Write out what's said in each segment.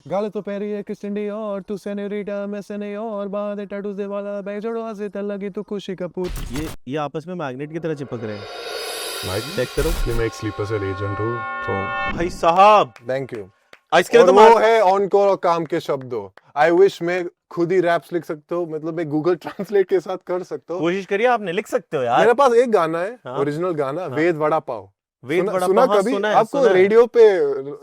Galetto peri e Christian Dior, tu senorita मैं सेनियोर बांधे tattoo से वाला बैग जोड़वा से तल लगी तू खुशी कपूर। ये आपस में मैग्नेट की तरह चिपक रहे हैं। मैग्नेट चेक करो। कि मैं एक स्लीपर सेल एजेंट हूँ तो भाई साहब थैंक यू। इसके लिए और तो वो है ऑनकोर और काम के शब्दों। आई विश मैं खुद ही रैप्स लिख सकता हूँ, मतलब मैं गूगल ट्रांसलेट के साथ कर सकता हूँ। कोशिश करिए, आपने लिख सकते हो यार। मेरे पास एक गाना है, हाँ। ओरिजिनल गाना, हाँ। वेद वड़ा पाव। वेद वड़ा सुना पाव, हाँ, कभी? सुना है, आपको सुना है। रेडियो पे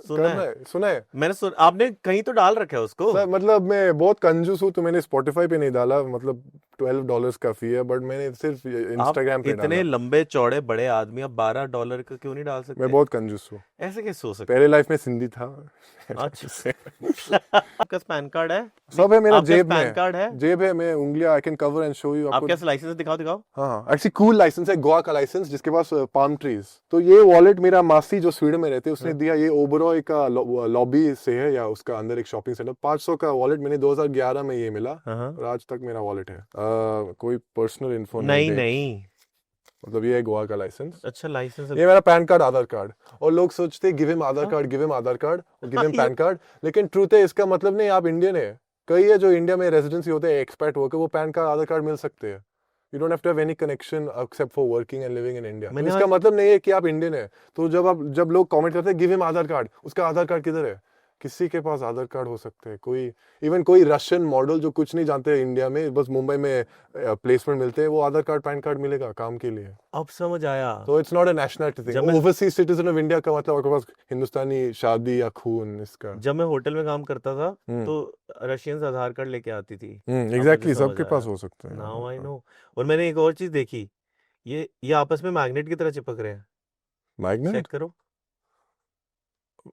सुना करना है। है? सुना है? मैंने आपने कहीं तो डाल रखा है उसको। सर मतलब मैं बहुत कंजूस हूँ तो मैंने स्पॉटिफाई पे नहीं डाला, मतलब $12 का फी है, बट मैंने सिर्फ इंस्टाग्राम पे इतने डाला। लंबे चौड़े बड़े आदमी, अब $12 का क्यों नहीं डाल सकते? मैं बहुत कंजूस हूँ। ऐसे कैसे हो सकते? पहले लाइफ में सिंधी था। अच्छा। आपका पैन कार्ड है? सब है मेरा आपके जेब पैन में। कार्ड है? जेब है, मैं उंगलियां I can cover and show you. आपके पास लाइसेंस दिखाओ दिखाओ। हाँ, एक्चुअली कूल लाइसेंस है, गोवा का लाइसेंस, जिसके पास पाम ट्रीज। तो ये वॉलेट मेरा मासी जो स्वीडन में रहते हैं उसने दिया। ये ओबरॉय का लॉबी से है, या उसका अंदर एक शॉपिंग सेंटर। 500 का वॉलेट मैंने 2011 में ये मिला, और आज तक मेरा वॉलेट है। कोई पर्सनल इन्फो नहीं नहीं, मतलब ये है गोवा का लाइसेंस। अच्छा लाइसेंस। ये मेरा पैन कार्ड, आधार कार्ड। और लोग सोचते give him Aadhaar card, give him Aadhaar card, give him PAN card, लेकिन ट्रूथ है इसका मतलब नहीं आप इंडियन है। कई है जो इंडिया में रेजिडेंसी होते हैं, एक्सपैट होकर, वो पैन कार्ड, आधार कार्ड मिल सकते हैं। You don't have to have any connection except for working and living in India. तो इसका मतलब नहीं है कि आप इंडियन है। तो जब लोग कमेंट करते हैं गिव हिम आधार कार्ड, उसका आधार कार्ड किधर है? किसी के पास आधार कार्ड हो सकते हैं, कोई रशियन मॉडल जो कुछ नहीं जानते इंडिया में, बस मुंबई में प्लेसमेंट मिलते हैं, वो आधार कार्ड पैन कार्ड मिलेगा काम के लिए। अब समझ आया। तो it's not a nationality thing. Overseas citizen of India का मतलब आपके पास हिंदुस्तानी शादी या खून इसका। जब मैं होटल में काम करता था तो रशियंस आधार कार्ड लेके आती थी। एग्जैक्टली, सबके पास हो सकता है। Now I know. और मैंने एक और चीज देखी, ये आपस में मैग्नेट की तरह चिपक रहे हैं। मैग्नेट? चेक करो।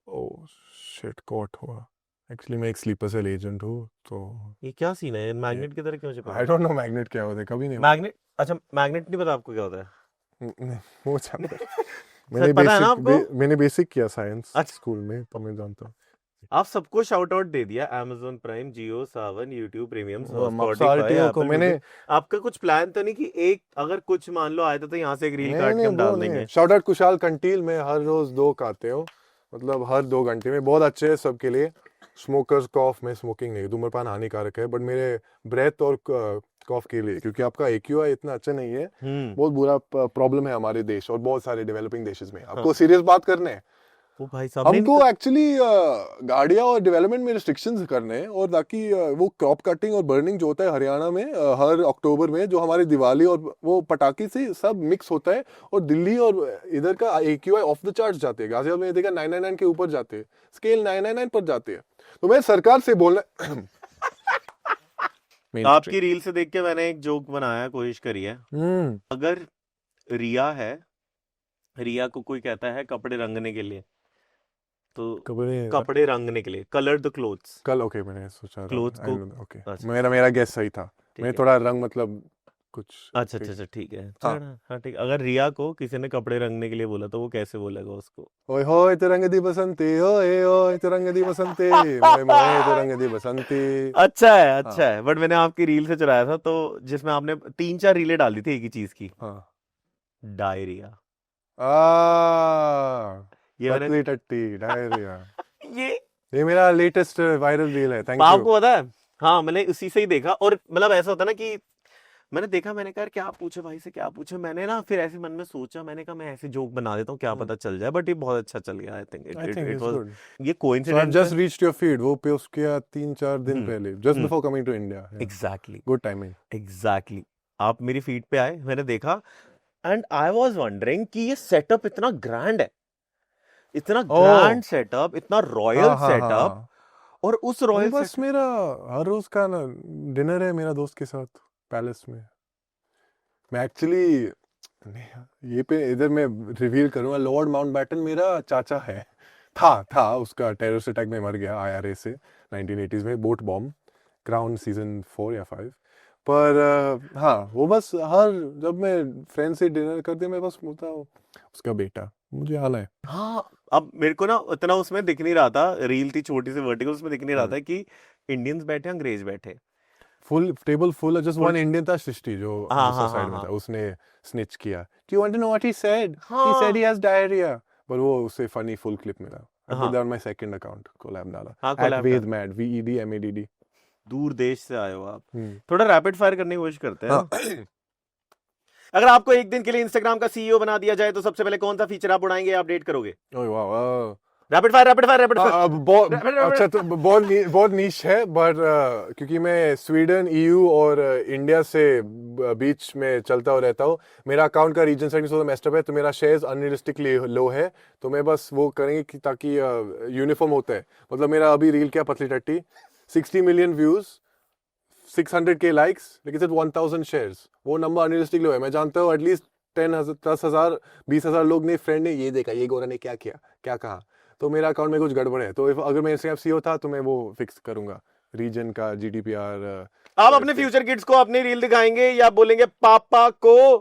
ओह शिट, कॉट हुआ। एक्चुअली मैं एक स्लीपर सेल एजेंट हूँ तो। ये क्या सीन है, मैग्नेट की तरह क्यों चिपक रहे आई डोंट नो मैग्नेट क्या होता है, कभी नहीं। मैग्नेट, अच्छा मैग्नेट नहीं पता आपको क्या होता है? नहीं, वो जानता है। पता है ना आपको? मैंने बेसिक किया साइंस अच्छा। स्कूल में, तो मैं जानता हूँ। आप सबको शाउट आउट दे दिया, Amazon प्राइम, जियो सावन, YouTube प्रीमियम, Spotify, को मैंने। आपका कुछ प्लान तो नहीं कि एक अगर कुछ मान लो आया तो यहाँ से एक रील काट के हम डाल देंगे? शाउट आउट कुशाल कंटील में हर रोज 2 खाते हो, मतलब हर 2 घंटे में, बहुत अच्छे है सबके लिए। स्मोकर्स कॉफ में स्मोकिंग नहीं, धूम्रपान हानिकारक है, बट मेरे ब्रेथ और कॉफ के लिए, क्योंकि आपका AQI इतना अच्छा नहीं है। बहुत बुरा प्रॉब्लम है हमारे देश और बहुत सारे डेवलपिंग देशेस में। आपको सीरियस बात करने हैं, वो भाई साहब हमको एक्चुअली गाड़ियां और डेवलपमेंट में रिस्ट्रिक्शंस करने हैं, और ताकि वो क्रॉप कटिंग और बर्निंग जो होता है हरियाणा में हर अक्टूबर में, जो हमारी दिवाली और वो पटाखे से सब मिक्स होता है, और दिल्ली और इधर का AQI ऑफ द चार्ट जाते हैं। गाजियाबाद में देखा 999 के ऊपर जाते हैं, स्केल 999 पर जाते हैं। तो मैं सरकार से बोलना आपकी रील से देख के मैंने एक जोक बनाया, कोशिश करी है। अगर रिया है, रिया को कोई कहता है कपड़े रंगने के लिए, तो कपड़े रंगने के लिए, कलर द क्लोथ्स। कल ओके, मैंने सोचा क्लोथ्स को ओके, अच्छा। मेरा गेस सही था। मैं थोड़ा रंग मतलब कुछ अच्छा ठीक है। हाँ ठीक। अगर रिया को किसी ने कपड़े रंगने के लिए बोला तो वो कैसे बोलेगा उसको? ओए होए तिरंगे दी बसंती, ओए ओए तिरंगे दी बसंती, मोए मोए तिरंगे दी बसंती। अच्छा है। बट मैंने आपकी रील से चुराया था, तो जिसमें आपने 3-4 रीलें डाल दी थी एक ही चीज की। डायरिया। पतली टट्टी डायरिया। ये मेरा लेटेस्ट वायरल रील है। Thank you. आपको पता है, हाँ मैंने उसी से ही देखा। और मतलब ऐसा होता है ना कि मैंने देखा, मैंने कहा क्या पूछे भाई से, क्या पूछे। मैंने ना फिर ऐसे मन में सोचा, मैंने कहा मैं ऐसे जोक बना देता हूँ, क्या पता चल जाए। बट ये बहुत अच्छा चल गया। आई थिंक इट वाज, ये coincidence. Just reached your feed, वो पोस्ट किया 3-4 दिन पहले, just before coming to India. Exactly, good timing. Exactly. आप मेरी फीड पे आए, मैंने देखा, एंड आई वाज वंडरिंग कि ये सेटअप इतना ग्रैंड है, इतना ग्रैंड सेटअप, इतना रॉयल सेटअप। और उस रॉयल बस मेरा हर रोज का ना डिनर है मेरा दोस्त के साथ पैलेस में। मैं एक्चुअली ये पे इधर मैं रिवील करूंगा, लॉर्ड माउंटबैटन मेरा चाचा है। था उसका टेररिस्ट अटैक में मर गया IRA से 1980s में, बोट बॉम्ब, क्राउन सीजन 4 या 5। पर हाँ, वो बस जब मैं फ्रेंड से डिनर करते मैं बस बोलता हूँ उसका बेटा मुझे आना है। हाँ, अब मेरे को ना उतना उसमें दिख नहीं रहा था, रील थी छोटी सी वर्टिकल, उसमें दिख नहीं रहा था कि इंडियंस बैठे, अंग्रेज बैठे। Full table full, just one Indian था, सृष्टि, जो दूसरा साइड में था। उसने स्निच किया, do you want to know what he said? He said he has diarrhoea. पर वो उससे फनी फुल क्लिप मिला। I हाँ put that on my second account, collab डाला. हाँ At कोलैब का Vedmad, VEDMADD. दूर देश से आए हो आप हम्म. थोड़ा रैपिड फायर करने की कोशिश करते हैं हाँ. ना? अगर आपको एक दिन के लिए इंस्टाग्राम का सीईओ बना दिया जाए तो सबसे पहले कौन सा फीचर आप उड़ाएंगे या अपडेट करोगे? Oh wow. Rapid fire rapid fire rapid fire बहुत रैपिड अच्छा तो बहुत नीश है बट क्योंकि मैं स्वीडन ईयू और इंडिया से बीच में चलता हुआ रहता हूँ. मेरा अकाउंट का रीजन सेटिंग्स थोड़ा मेस्ड अप है तो मेरा शेयर्स अनरियलिस्टिकली लो है. तो मैं बस वो करेंगे कि ताकि यूनिफॉर्म होता है. मतलब मेरा अभी रील क्या पतली टट्टी 60 मिलियन व्यूज 600K लाइक्स लेकिन सिर्फ 1000 शेयर्स. वो नंबर अनरियलिस्टिक लो है. मैं जानता हूँ एटलीस्ट 10,000 20,000 लोग ने फ्रेंड ने ये देखा ये गोरा ने क्या किया क्या कहा. तो मेरा अकाउंट में कुछ गड़बड़ है. तो अगर मैं इंस्टाग्राम सीईओ था तो मैं वो फिक्स करूंगा रीजन का GDPR. आप अपने फ्यूचर किड्स को अपनी रील दिखाएंगे या बोलेंगे पापा को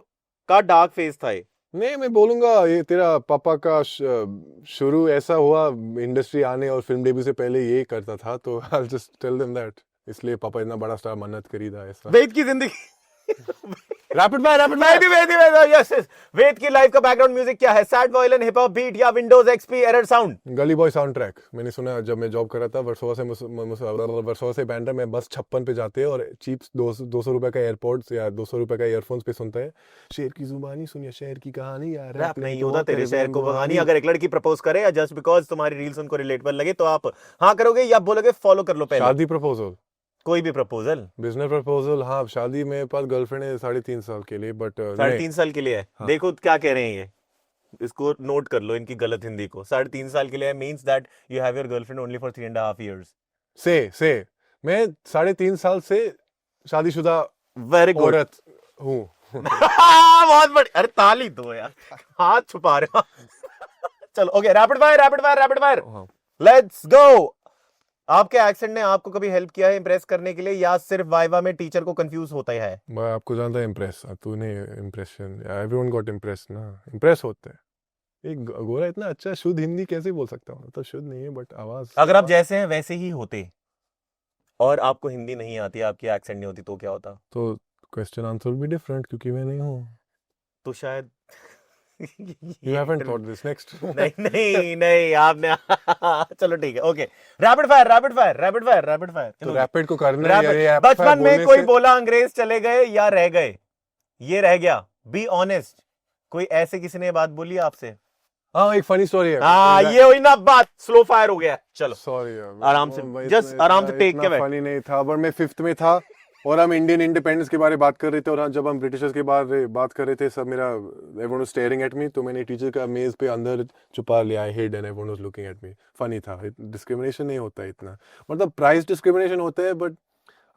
का डार्क फेस था ये? नहीं मैं बोलूंगा ये तेरा पापा का शुरू ऐसा हुआ इंडस्ट्री आने और फिल्म डेब्यू से पहले ये करता था. तो I just tell them that इसलिए पापा इतना बड़ा स्टार मन्नत खरीदा ऐसा. वेद की जिंदगी rapid fire yes yes Ved की लाइफ का बैकग्राउंड म्यूजिक क्या है? Sad violin hip hop beat या Windows XP error sound? Gully Boy soundtrack. मैंने सुना जब मैं जॉब कर रहा था वर्सोवा से बैंड्रा में बस 56 पे जाते हैं और चीप 200 रुपए का एयरपोर्ट्स या 200 रुपए का ईयरफोन्स पे सुनता है. शेर की जुबानी सुनिए शेर की कहानी यार रैप नहीं होता तेरे शहर को कहानी. अगर एक लड़की प्रपोज करे या जस्ट बिकॉज तुम्हारी रील्स उनको रिलेटेबल लगे तो आप हाँ करोगे या बोलोगे फॉलो कर लो पहले? शादी प्रपोजल कोई भी प्रपोजल बिजनेस प्रपोजल. हाँ शादी मेरे पास गर्लफ्रेंड है 3.5 साल के लिए बट 3.5 साल के लिए है. हाँ. देखो क्या कह रहे हैं ये इसको नोट कर लो इनकी गलत हिंदी को. 3.5 साल के लिए means that you have your girlfriend only for 3.5 years. से मैं 3.5 साल से शादीशुदा वेरी गुड औरत हूँ. बहुत बढ़िया. अरे ताली दो यार हाथ छुपा रहे हो. चलो okay rapid fire rapid fire rapid fire हाँ. Let's go. आपके एक्सेंट ने आपको कभी हेल्प किया है इंप्रेस करने के लिए या सिर्फ वाइवा में टीचर को कंफ्यूज होता है? मैं आपको जानता है इम्प्रेस तूने इम्प्रेशन एवरीवन गॉट इम्प्रेस ना. इम्प्रेस होते हैं. एक गोरा इतना अच्छा शुद्ध हिंदी कैसे बोल सकता हूँ? तो शुद्ध नहीं है बट आवाज. अगर आप जैसे हैं वैसे ही होते और आपको हिंदी नहीं आती आपकी एक्सेंट नहीं होती तो क्या होता? तो क्वेश्चन आंसर भी डिफरेंट क्योंकि मैं नहीं हूँ. तो शायद You haven't thought this. Next. नहीं आपने चलो ठीक है okay. Rapid fire rapid fire rapid fire rapid fire. तो रैपिड को करना है ये बचपन में कोई बोला अंग्रेज चले गए या रह गए? ये रह गया. Be honest. कोई ऐसे किसी ने बात बोली आपसे? हाँ एक फनी स्टोरी है. हाँ ये हुई ना बात. स्लो फायर हो गया. चलो सॉरी आराम से जस्ट आराम से टेक के बैठ. फनी नहीं था बट मैं 5th में था और हम इंडियन इंडिपेंडेंस के बारे में बात कर रहे थे और जब हम ब्रिटिशर्स के बारे में बात कर रहे थे सब मेरा everyone was staring at me. तो मैंने टीचर का मेज पे अंदर छुपा लिया hid and everyone was looking at me. Funny था. डिस्क्रिमिनेशन नहीं होता इतना. मतलब प्राइस डिस्क्रिमिनेशन होता है बट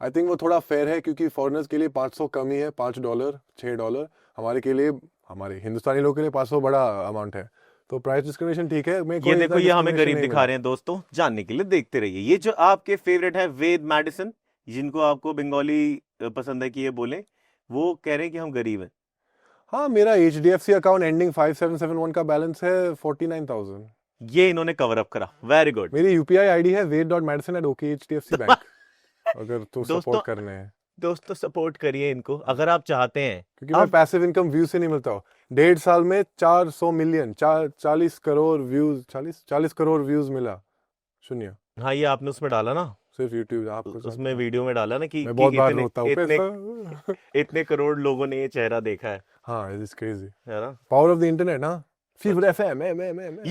आई थिंक वो थोड़ा फेयर है क्योंकि फॉरेनर्स के लिए $500 कम ही है. $5 $6 हमारे के लिए हमारे हिंदुस्तानी लोगों के लिए 500 बड़ा अमाउंट है. तो प्राइस डिस्क्रिमिनेशन ठीक है. मैं ये देखो ये हमें गरीब दिखा रहे हैं दोस्तों. जानने के लिए देखते रहिए. ये जो आपके फेवरेट है वेद मैडिसन जिनको आपको बंगाली पसंद है कि ये बोले वो कह रहे हैं कि हम गरीब हैं. हाँ मेरा HDFC अकाउंट एंडिंग 5771 का बैलेंस है 49,000. ये इन्होंने कवर अप करा. Very good. मेरी UPI ID है ved.madison@OKHDFC बैंक. अगर तो सपोर्ट करने हैं दोस्तों सपोर्ट करिए इनको अगर आप चाहते हैं क्योंकि मैं पैसिव इनकम व्यू से नहीं मिलता हूँ. 1.5 साल में 400 million 40 crore views 40 crore views मिला. शून्य. हाँ ये आपने उसमें डाला ना सिर्फ YouTube आपको उसमें वीडियो में डाला ना कि मैं बहुत बार रोता हूँ इतने करोड़ लोगों ने ये चेहरा देखा है. हाँ इट्स क्रेजी. है ना. Power of the internet. हाँ फीवर FM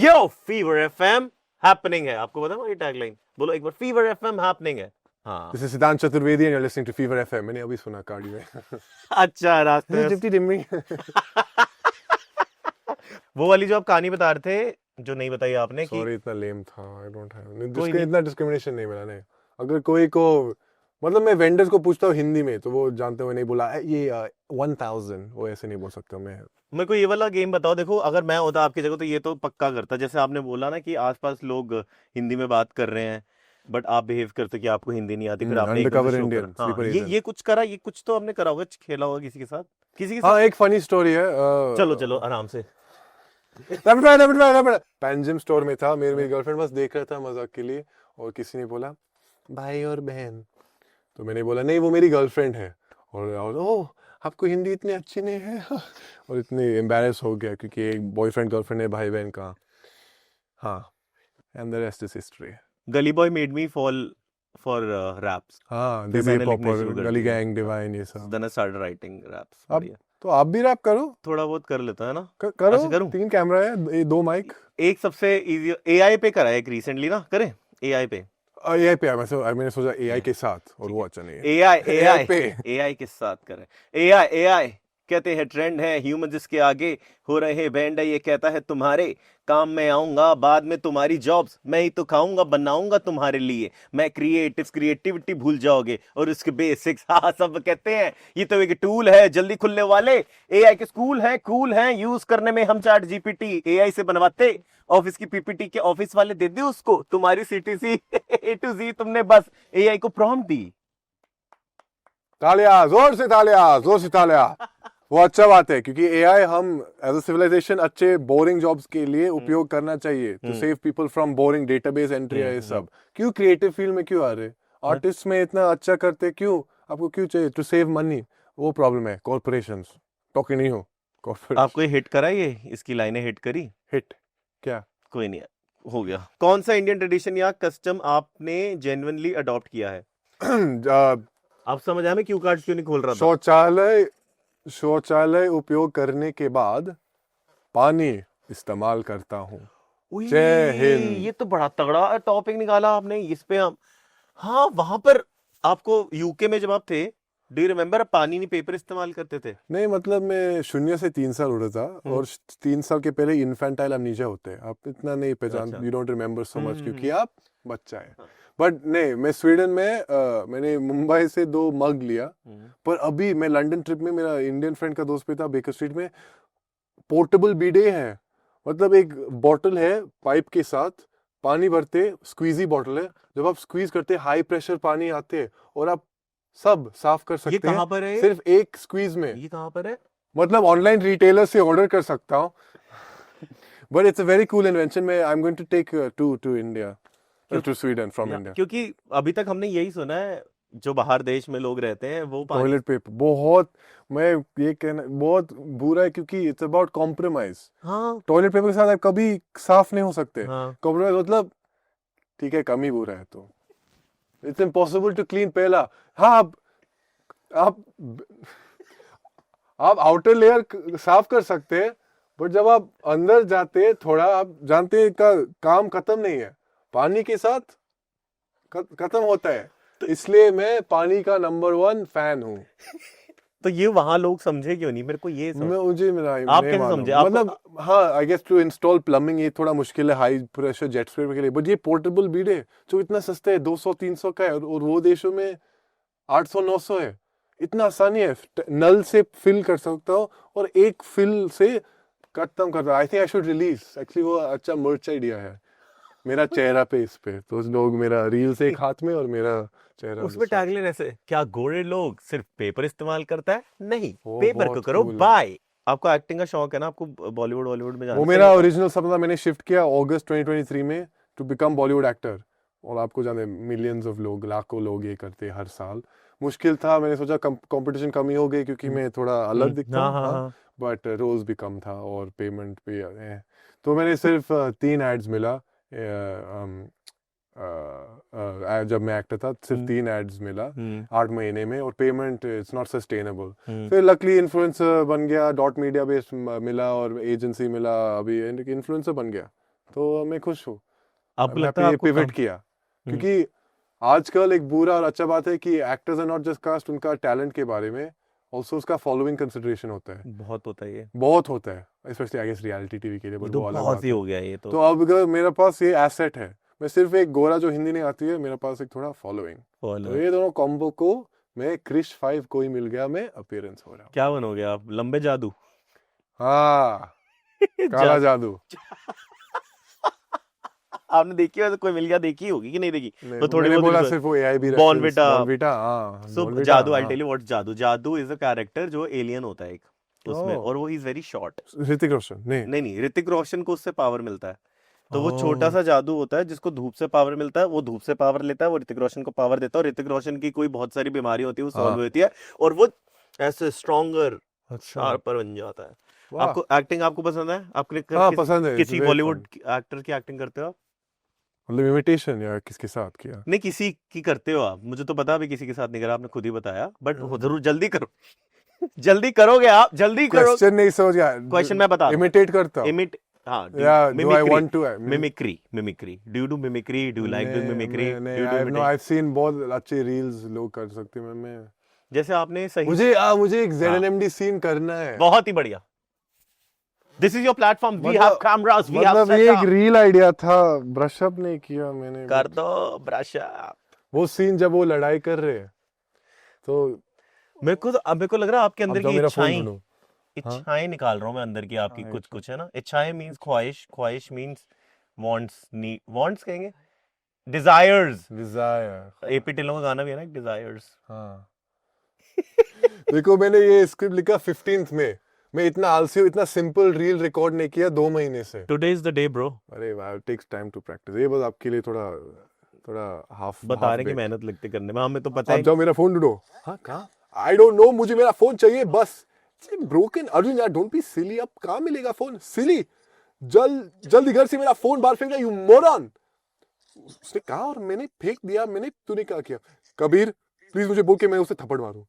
यो फीवर FM हैपनिंग है. आपको पता है ये टैगलाइन बोलो एक बार. फीवर FM हैपनिंग है. हाँ this is Siddhant Chaturvedi and you are listening to Fever FM. मैंने अभी सुना कार्डियो में. अच्छा रास्ते में वो वाली जो आप कहानी बता रहे थे जो नहीं बताई आपने कि सॉरी इतना लेम था. आई डोंट हैव इतना डिस्क्रिमिनेशन नहीं मिला. नहीं अगर कोई को मतलब मैं वेंडर्स को पूछता हूँ हिंदी में तो वो जानते हुए नहीं बोला ये 1000 वो ऐसे नहीं बोल सकता. मैं मेरे को ये वाला गेम बताओ. देखो अगर मैं होता आपकी जगह तो ये तो पक्का करता. जैसे आपने बोला ना कि आसपास लोग हिंदी में बात कर रहे हैं बट आप बिहेव करते कि आपको हिंदी नहीं आती. फिर आपने अंडरकवर इंडियन ये कुछ करा. ये कुछ तो आपने करा होगा खेला होगा किसी के साथ. हाँ एक फनी स्टोरी है. चलो आराम से. पैंजिम स्टोर में था. मेरी गर्लफ्रेंड बस देख रहा था मजाक के लिए और किसी ने बोला भाई और बहन. तो मैंने बोला नहीं वो मेरी गर्लफ्रेंड है. और ओह आपको हिंदी इतनी अच्छी नहीं है. और इतनी एम्बैरेस हो गया क्योंकि एक बॉयफ्रेंड गर्लफ्रेंड है भाई बहन का. हाँ and the rest is history. Gully Boy made me fall for raps, हाँ, फिर दिस मैंने हिप लिखने हॉप शुरू और कर गली दिए। गैंग डिवाइन ये सब। Then I started writing raps. अब तो आप भी रैप करो, थोड़ा बहुत कर लेता है ना। करो। अच्छा, करूं? 3 कैमरा है, 2 माइक। एक सबसे इजी एआई पे करा है एक रिसेंटली ना, करें एआई पे। एआई पे मैंने सोचा एआई के साथ, और वो अच्छा नहीं है। एआई AI पे। एआई के साथ करें। एआई कहते हैं ट्रेंड है, ह्यूमन जिसके आगे हो रहे हैं बैंड है, ये कहता है तुम्हारे काम में आऊंगा, बाद में तुम्हारी जॉब्स मैं ही तो खाऊंगा, बनाऊंगा तुम्हारे लिए मैं क्रिएटिविटी भूल जाओगे और उसके बेसिक्स। हाँ, सब कहते हैं ये तो एक टूल है, जल्दी खुलने वाले एआई के स्कूल हैं, कूल हैं, यूज करने में हम चैट जीपीटी एआई से बनवाते ऑफिस की पीपीटी के ऑफिस वाले दे दे उसको तुम्हारी सीटीसी ए टू जी, तुमने बस एआई को प्रॉम्प्ट दी। तालियां, जोर से तालियां। वो अच्छा बात है, क्योंकि एआई हम एज अ सिविलाइजेशन अच्छे बोरिंग जॉब्स के लिए उपयोग करना चाहिए, to save people from boring database entry ये सब। क्यों क्रिएटिव फील्ड में क्यों आ रहे? आर्टिस्ट में इतना अच्छा करते क्यों? आपको क्यों चाहिए? To save money. वो प्रॉब्लम है कॉर्पोरेशंस। टॉकिंग नहीं हो कॉर्पोरेट। आपको ये हिट करा, ये इसकी लाइनें हिट करी? हिट क्या? कोई नहीं, हो गया। कौन सा इंडियन ट्रेडिशन या कस्टम आपने जेन्युइनली अडॉप्ट किया है? आप समझ आया मैं क्यों कार्ड क्यों नहीं खोल रहा था? शौचालय उपयोग करने के बाद पानी इस्तेमाल करता हूँ। उई, जय हिंद। ये तो बड़ा तगड़ा टॉपिक निकाला आपने इस पे। हम हाँ, वहां पर आपको यूके में जब आप थे, डू यू रिमेम्बर, पानी नहीं पेपर इस्तेमाल करते थे? नहीं, मतलब मैं 0 से 3 साल उड़ा था, और 3 साल के पहले इन्फेंटाइल अमनीजिया होते हैं। आप इतना नहीं पहचान, अच्छा। You don't remember so much, क्योंकि आप बच्चा है। हाँ। बट नहीं, मैं स्वीडन में मैंने मुंबई से 2 मग लिया, पर अभी मैं लंदन ट्रिप में, मेरा इंडियन फ्रेंड का दोस्त पे था बेकर स्ट्रीट में, पोर्टेबल बीडे है। मतलब एक बॉटल है, पाइप के साथ पानी भरते, स्क्वीजी बॉटल है, जब आप स्क्वीज करते हाई प्रेशर पानी आते हैं, और आप सब साफ कर ये सकते कहाँ हैं पर है? सिर्फ एक स्क्वीज में। ये कहाँ पर है? मतलब ऑनलाइन रिटेलर से ऑर्डर कर सकता हूँ। But it's a very cool invention. में I am going to take to India, to Sweden from India. क्योंकि अभी तक हमने यही सुना है, जो बाहर देश में लोग रहते हैं वो पानी टॉयलेट पेपर बहुत, मैं ये कहना बहुत बुरा है, क्योंकि इट्स अबाउट कॉम्प्रोमाइज। हाँ टॉयलेट पेपर के साथ आप कभी साफ नहीं हो सकते। हाँ कॉम्प्रोमाइज मतलब ठीक है, कम ही बुरा है, तो इट्स इम्पॉसिबल टू क्लीन पहला। हाँ, आप आउटर लेयर साफ कर सकते हैं, बट जब आप अंदर जाते हैं थोड़ा, आप जानते हैं का काम खत्म नहीं है, पानी के साथ खत्म होता है। इसलिए मैं पानी का नंबर 1 फैन हूँ। तो ये वहां लोग समझे क्यों नहीं? मेरे को ये समझ... मुझे आप नहीं कैसे मालूम। समझे? आपको- मतलब हाँ, I guess to install plumbing ये थोड़ा मुश्किल है हाई प्रेशर जेट स्प्रे के लिए, बट ये पोर्टेबल बीडे जो इतना सस्ता है, 200-300 का है, और वो देशों में 800-900 है। इतना आसानी है, नल से फिल कर सकता हूँ, और एक फिल से खत्म करता। I think I should release, actually वो अच्छा मर्च आइडिया है मेरा चेहरा पे, इस पे तो लोग मेरा रील्स एक हाथ में और मेरा चेहरा उसमें दूसरा। टैगलाइन ऐसे, क्या गोरे लोग सिर्फ पेपर इस्तेमाल करता है? नहीं, वो पेपर बहुत को करो cool। बाय। आपको एक्टिंग का शौक है ना, आपको बॉलीवुड में जाना वो मेरा ओरिजिनल सपना, मैंने शिफ्ट किया अगस्त 2023 में टू बिकम बॉलीवुड एक्टर। और आपको जाने मिलियंस ऑफ लोग, लाखों लोग ये करते हर साल। मुश्किल था, मैंने सोचा कंपटीशन कम ही हो गई, क्योंकि मैं थोड़ा अलग दिखता हूँ। हाँ, बट रोज भी कम था और पेमेंट पे तो मैंने सिर्फ 3 एड्स मिला। जब मैं एक्टर था सिर्फ 3 एड्स मिला 8 महीने में, और पेमेंट इट्स नॉट सस्टेनेबल। फिर लकली इन्फ्लुएंसर बन गया, डॉट मीडिया बेस्ड मिला और एजेंसी मिला, अभी इन्फ्लुएंसर बन गया, तो मैं खुश हूँ। आपको लगता है पिवट किया, क्योंकि आजकल एक बुरा और अच्छा बात है कि actors are not just cast उनका टैलेंट के बारे में, ऑल्सो उसका फॉलोइंग कंसिडरेशन होता है। बहुत होता है ये, बहुत होता है, specially I guess reality TV के लिए, बट तो वो अलग बहुत बात ही है। हो गया ये तो तो अब अगर मेरे पास ये एसेट है, मैं सिर्फ एक गोरा जो हिंदी नहीं आती है, मेरे पास एक थोड़ा फॉलोइंग, तो ये दोनों कॉम्बो को मैं क्रिश 5 कोई मिल गया, मैं अपीयरेंस हो रहा हूँ। क्या बनोगे आप? लंबे जादू? हाँ, काला जादू। आपने देखी वैसे, कोई मिल गया देखी होगी कि नहीं देखी? तो थोड़ी मैंने बहुत बोला research- सिर्फ वो एआई भी Bonvita। बॉर्नविटा। हाँ, So Bonvita, जादू, आई हाँ। टेल यू व्हाट जादू इज अ कैरेक्टर जो एलियन होता है एक उसमें, Oh। और वो is very short. Hrithik Roshan नहीं। नहीं, ऋतिक रोशन को उससे पावर मिलता है, तो वो छोटा सा जादू होता है जिसको धूप से पावर मिलता है, वो धूप से पावर लेता है, वो ऋतिक रोशन को पावर देता है, और ऋतिक रोशन की कोई बहुत सारी बीमारी होती है वो सॉल्व होती है, और वो ऐसे स्ट्रॉन्गर शार्पर बन जाता है। वाह। आपको एक्टिंग आपको पसंद है? आपने हाँ, पसंद है, किसी it's very बॉलीवुड एक्टर की एक्टिंग करते हो आप? मतलब इमिटेशन या किसके साथ किया? नहीं, किसी की करते हो आप, मुझे तो पता अभी किसी के साथ नहीं करा, आपने खुद ही बताया, बट हाँ। जरूर जल्दी करो। जल्दी करोगे आप, जल्दी करो। क्वेश्चन नहीं समझ गया। क्वेश्चन मैं बता रहा हूँ। इमिटेट करता हूँ इमिट हाँ, yeah do I want to? Mimicry, do you do mimicry, do you like doing mimicry, do you do AI imitation? Scene बहुत अच्छे रील्स लोग कर सकते हैं। मैं जैसे आपने सही, मुझे एक ZNMD सीन करना है। बहुत ही बढ़िया। This is your platform, we have cameras, we have मतलब ये एक सेटअप। रील आइडिया था, ब्रश अप नहीं किया मैंने। कर दो ब्रश अप। वो सीन जब वो लड़ाई कर रहे हैं तो मेरे को लग रहा है आपके अंदर अब जाओ की मेरा फोन इच्छाएं, ढूंढो। हाँ? इच्छाएं निकाल रहा हूँ मैं अंदर की आपकी, हाँ, कुछ कुछ है ना। इच्छाएं मींस ख्वाहिश, ख्वाहिश मींस वांट्स, नी वांट्स कहेंगे, डिजायर्स। डिजायर। एपी टिल्लो का गाना भी है ना, डिजायर्स। हाँ। देखो मैंने ये स्क्रिप्ट लिखा 15th में। मैं इतना आलसी हूँ, इतना सिंपल रील रिकॉर्ड नहीं किया 2 महीने से। Today is the day bro. अरे वाह, टेक्स टाइम टू प्रैक्टिस। ये बस आपके लिए थोड़ा हाफ बताने की मेहनत लगते करने में, हमें तो पता आप है। जाओ मेरा फोन ढूंढो। हाँ कहाँ? आई डोंट नो, मुझे मेरा फोन चाहिए बस। ब्रोकन अर्जुन यार, डोंट बी सिली। अब कहाँ मिलेगा फोन? सिली, जल्दी घर से मेरा फोन बाहर फेंक दे, यू मोरन। उसने कहा और मैंने फेंक दिया। तूने क्या किया? कबीर प्लीज मुझे बोल के मैं उसे थप्पड़ मारूं।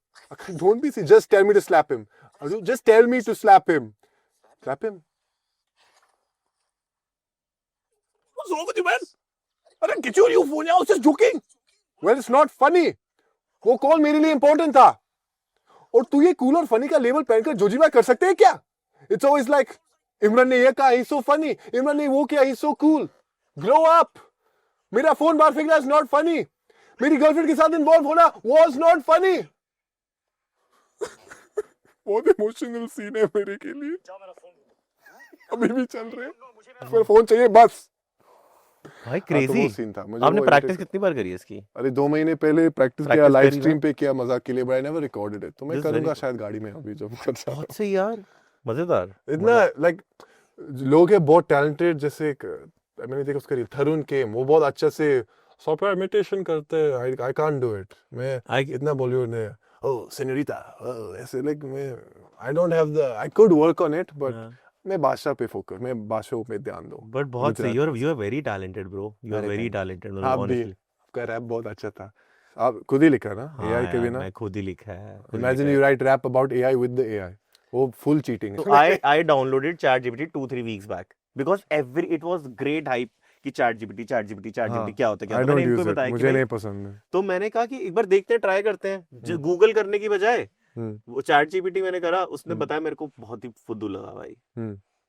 डोंट बी सी, just tell me to slap him. Arjun just tell me to slap him. Slap him. What's wrong with you, man? अरे get your phone out, just joking. Well, it's not funny. वो call मेरे लिए important था और तू ये cool और funny का लेवल पहनकर जोजीबा कर सकते हैं क्या? इट्स ऑलवेज लाइक इमरान ने ये कहा ही सो फनी, इमरान ने वो किया ही सो कूल। Grow up. मेरा फोन बाहर फेंकना इज नॉट फनी। मेरी गर्लफ्रेंड के साथ इन्वॉल्व होना वाज नॉट फनी। बहुत इमोशनल सीन है मेरे के लिए। अभी भी चल रहे हैं। मेरा फोन चाहिए बस। भाई तो क्रेजी। वो सीन था। मुझे आपने वो प्रैक्टिस irritate- कितनी बार करी है इसकी? अरे 2 महीने पहले प्रैक्टिस किया, Practice लाइव करी ना? स्ट्रीम पे किया मजाक के लिए, but I never recorded it. तो मैं This is very करूंगा good. शायद गाड़ी में अभी जब कर रहा हूं। बहुत सही यार, मजेदार। इतना लाइक लोग हैं बहुत टैलेंटेड। जैसे एक मैंने देखा उसका रील, थरुण केम, वो बहुत अच्छा से सॉफ्टवेयर इमिटेशन करते हैं। I can't do it. मैं इतना बॉलीवुड में ओह सेन्योरिटा ऐसे लाइक मैं I don't have the, I could work on it, but मैं भाषा पे फोकस, मैं भाषाओं पे ध्यान दूं। बट बहुत सही, you are very talented bro, you are अरे वेरी thank you. टैलेंटेड आप भी, ऑनेस्टली। आपका रैप बहुत अच्छा था। आप खुद ही लिखा ना एआई के बिना? मैं खुद ही लिखा है। Imagine you write rap about AI with the AI. वो फुल चीटिंग है। So I downloaded ChatGPT 2-3 weeks back because it was great hype कि ChatGPT क्या होता है, I मैंने don't इनको use it, बताया कि मुझे भाई, नहीं पसंद है। तो मैंने कहा कि एक बार देखते हैं, ट्राई करते हैं। गूगल करने की बजाय वो ChatGPT मैंने करा, उसने बताया, मेरे को बहुत ही फुद्दू लगा भाई।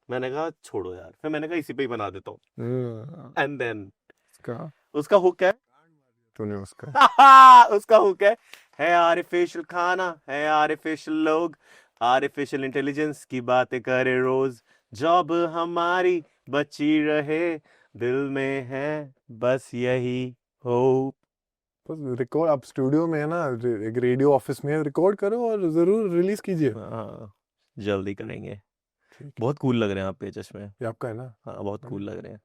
मैंने कहा छोड़ो यार, फिर मैंने कहा इसी पे ही बना देता हूँ। एंड देन उसका हुक है, तूने उसका हुक है आर्टिफिशियल खाना, है आर्टिफिशियल लोग, आर्टिफिशियल इंटेलिजेंस की बातें करे रोज, जॉब हमारी बची रहे, दिल में है बस यही होप। बस रिकॉर्ड, आप स्टूडियो में है ना, एक रेडियो ऑफिस में रिकॉर्ड करो और जरूर रिलीज कीजिए। हाँ जल्दी करेंगे। बहुत कूल लग रहे हैं आप पे चश्मे। ये आपका है ना? हाँ बहुत कूल लग रहे हैं,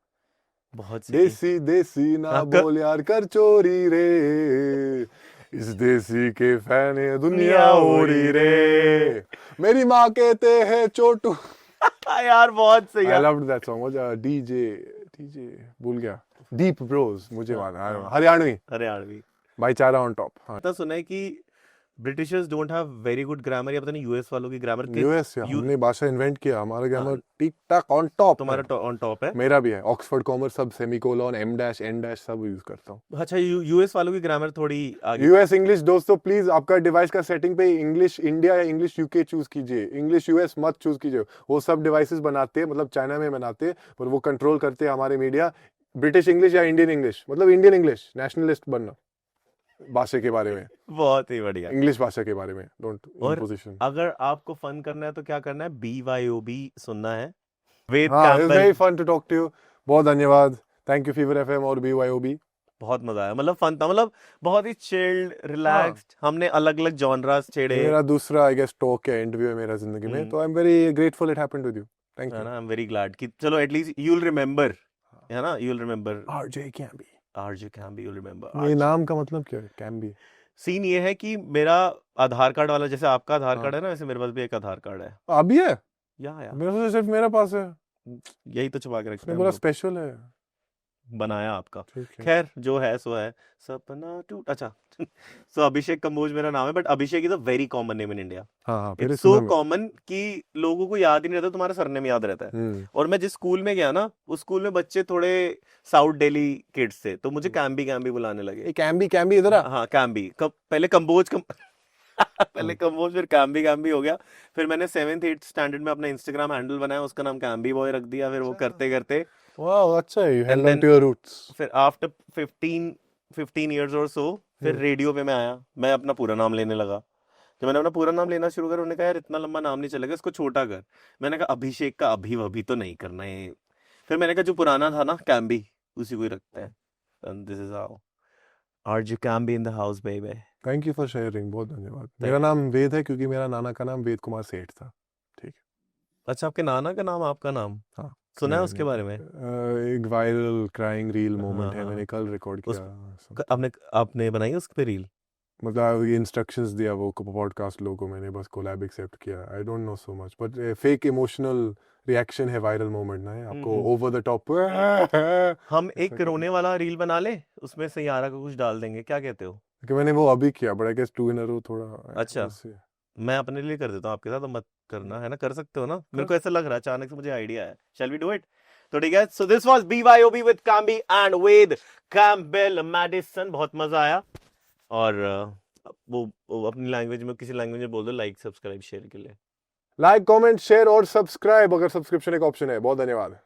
बहुत सही। देसी देसी ना आपका- बोल यार कर चोरी रे, इस देसी के फैन है दुनिया ओरी रे, मेरी माँ कहते हैं छोटू। यार बहुत सही I यार। loved that song. वो डीजे भूल गया। डीप ब्रोज, मुझे हरियाणवी हरियाणवी भाईचारा ऑन टॉप। हाँ। पता सुना है कि Britishers don't have very good grammar, या पता नहीं यूएस वालों की ग्रामर यूएस हमने भाषा इन्वेंट किया, हमारा ग्रामर ठीक ठाक ऑन टॉप। तुम्हारा ऑन टॉप है। मेरा भी है, ऑक्सफोर्ड कॉमर्स सब semicolon em dash en dash सब यूज करता हूँ। अच्छा यूएस वालों की ग्रामर थोड़ी आगे। यूएस इंग्लिश दोस्तों प्लीज आपका डिवाइस का सेटिंग पे इंग्लिश इंडिया या इंग्लिश यूके चूज कीजिए, इंग्लिश यूएस मत चूज कीजिए। वो सब डिवाइसेस बनाते हैं, मतलब चाइना में बनाते हैं, पर वो कंट्रोल करते हैं हमारे मीडिया। ब्रिटिश इंग्लिश या इंडियन इंग्लिश, मतलब इंडियन इंग्लिश, नेशनलिस्ट बनना भाषा के बारे में, बहुत ही बढ़िया। इंग्लिश भाषा के बारे में, डोंट इम्पोजिशन। अगर आपको फन करना है तो क्या करना है, BYOB सुनना है। वेद हाँ, it's Campbell, very fun to talk to you. बहुत धन्यवाद, थैंक यू फीवर एफएम और BYOB। बहुत मजा आया, मतलब फन था, मतलब बहुत ही चिल्ड रिलैक्स्ड। हमने अलग अलग जॉनरास छेड़े। मेरा दूसरा आई गेस टॉक या इंटरव्यू है मेरा जिंदगी में, तो I am very grateful it happened with you. Thank you. I am very glad कि चलो एटलीस्ट यू विल रिमेंबर, है ना, you will remember. RJ Camby, RJ Camby, you'll remember। ये नाम का मतलब क्या है Camby? सीन ये है कि मेरा आधार कार्ड वाला, जैसे आपका आधार कार्ड है ना, वैसे मेरे पास भी एक आधार कार्ड है। अभी है? या मेरा तो सिर्फ मेरा पास है। यही तो छुपा के रखते मैं हैं बोला हम लोग। स्पेशल है। बनाया आपका। ठीक है। खैर जो है सो है, सपना टूट, अच्छा। सो अभिषेक कंबोज मेरा नाम है, but Abhishek is a very common name in India. हाँ पहले इट्स सुना सो मैं। कॉमन कि लोगों को याद ही नहीं रहता, तुम्हारा सरनेम याद रहता है। और मैं जिस स्कूल में गया ना, उस स्कूल में बच्चे थोड़े साउथ दिल्ली किड्स थे, तो मुझे कैम्बी कैम्बी बुलाने लगे। कैम्बी इधर आ। हाँ कैम्बी, पहले कंबोज पहले कंबोज, फिर कैम्बी कैम्बी हो गया। फिर मैंने 7th 8th स्टैंडर्ड में अपना इंस्टाग्राम हैंडल बनाया, उसका नाम कैम्बी बॉय रख दिया। फिर वो करते करते वाह अच्छा है, you held and on then to your roots। फिर आफ्टर 15 years और सो फिर रेडियो पे मैं आया, मैं अपना पूरा नाम लेने लगा। जब मैंने अपना पूरा नाम लेना शुरू करा, उन्होंने कहा यार इतना लंबा नाम नहीं चलेगा, इसको छोटा कर। मैंने कहा अभिषेक का अभी वभी तो नहीं करना है। फिर मैंने कहा जो पुराना था ना कैम्बी, उसी को ही रखते हैं। And this is how RJ Kambi in the house baby. Thank you for sharing, बहुत धन्यवाद। Thank मेरा you. नाम वेद है क्योंकि मेरा नाना का नाम वेद कुमार सेठ था। अच्छा, आपके नाना का नाम आपका नाम? हाँ सुना है उसके बारे में? एक वायरल क्राइंग रील मोमेंट है, हाँ, मैंने कल रिकॉर्ड उस- किया। आपने बनाई उस पे रील? मतलब इंस्ट्रक्शंस दिया वो पॉडकास्ट लोगों को, मैंने बस कोलैब एक्सेप्ट किया। I don't know so much, but fake emotional reaction है वायरल मोमेंट ना है आपको, ओवर द टॉप। हम एक रोने वाला रील बना ले, उसमें सैयारा को कुछ डाल देंगे, क्या कहते हो? कि मैंने वो अभी किया, but I guess 2 in a row थोड़ा अच्छा। वैसे। मैं अपने लिए कर देता हूँ, आपके साथ तो मत करना, है ना? कर सकते हो ना? मेरे को ऐसा लग रहा है, अचानक से मुझे आइडिया है। Shall we do it? तो ठीक है, so this was BYOB with Kambi and Ved Campbell Madison. बहुत मजा आया। और वो अपनी लैंग्वेज में, किसी लैंग्वेज में बोल दो, लाइक सब्सक्राइब शेयर के लिए। लाइक कमेंट शेयर और सब्सक्राइब, अगर सब्सक्रिप्शन एक ऑप्शन है। बहुत धन्यवाद।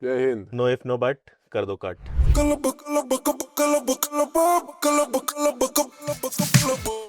Jai Hind. No if no but, कर दो कट।